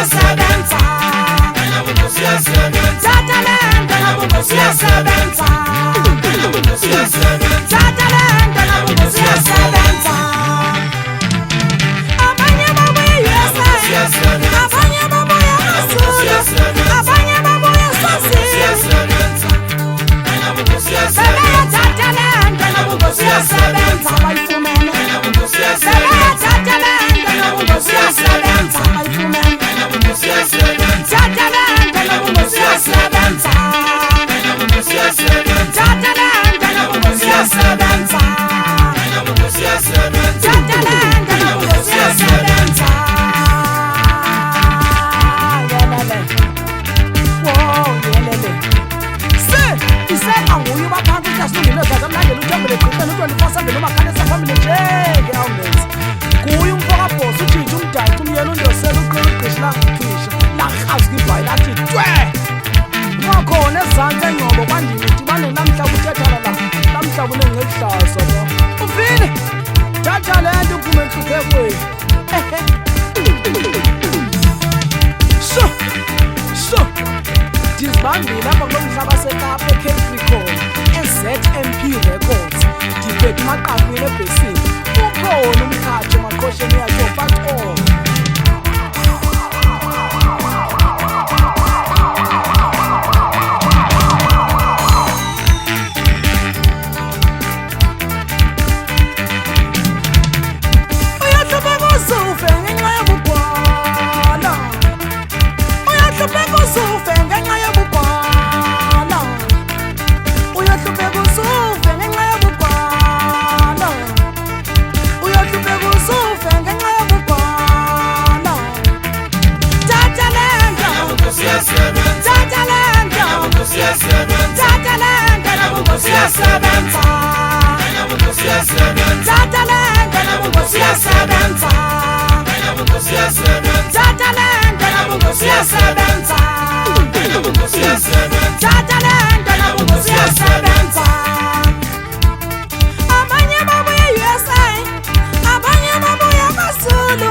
siyasebenza, Tatalenda nabuko siyasebenza, Tatalenda nabuko siyasebenza. Abanye babuye USA, abanye babuye Masulu, abanye babuye Sasi. Sebeya Tatalenda nabuko siyasebenza, bayifumene. Sebeya Tatalenda nabuko siyasebenza, bayifumene. Tatalenda nabuko siyasebenza, Tatalenda nabuko siyasebenza, Tatalenda nabuko siyasebenza. Yelele, whoa, yelele. Iseka nguye ubaphansi ujasilungile gaza mlandela ujambule qhubeni u-24/7 umakhalisa phambili njenge awungenzi nguye umfokabhosi ujinja umdayici umyela undosela uqela ugqishi langikhisha larhazi ibhayi lathi twe kwakhona ezantsi engcobo kwandini dibane namhlaba uthethana namhlaba unengekuhlaza bo uvile thatha le nto uphume entluphekweni dizibambile apha kulo mhlaba sekapa ecapricorn eZMP Records ndiphethe emaqaqwini ebhesini ukhona umkhathi emaqhosheni yakhe ofaxolo uyahlupheka uzufe ngenxa yobugwala uyahlupheka uzufe ngenxa yobugwala uyahlupheka uzufe ngenxa yobugwala uyahlupheka uzufe ngenxa yobugwala Tatalenda Tatalenda Tatalenda nabuko siyasebenza Tatalenda nabuko siyasebenza Tatalenda nabuko siyasebenza Tatalenda nabuko siyasebenza abanye babuye USA abanye babuye Masulu